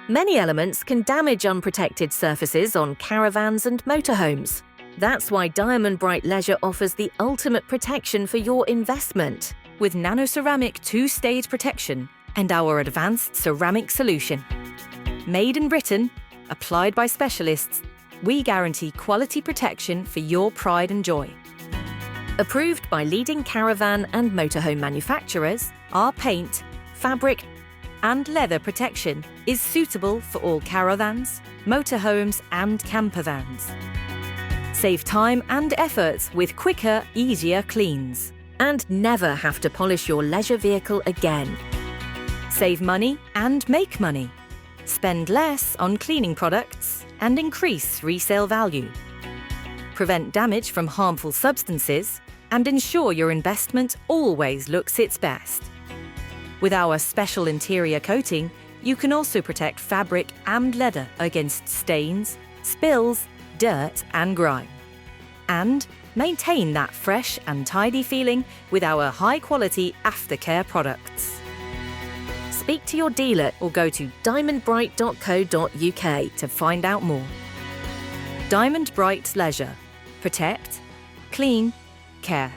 Many elements can damage unprotected surfaces on caravans and motorhomes. That's why Diamondbrite Leisure offers the ultimate protection for your investment, with nanoceramic 2-stage protection and our advanced ceramic solution. Made in Britain, applied by specialists, we guarantee quality protection for your pride and joy. Approved by leading caravan and motorhome manufacturers, our paint, fabric, and leather protection is suitable for all caravans, motorhomes, and campervans. Save time and effort with quicker, easier cleans, and never have to polish your leisure vehicle again. Save money and make money. Spend less on cleaning products and increase resale value. Prevent damage from harmful substances and ensure your investment always looks its best. With our special interior coating, you can also protect fabric and leather against stains, spills, dirt and grime. And maintain that fresh and tidy feeling with our high-quality aftercare products. Speak to your dealer or go to diamondbrite.co.uk to find out more. Diamondbrite Leisure. Protect, clean, care.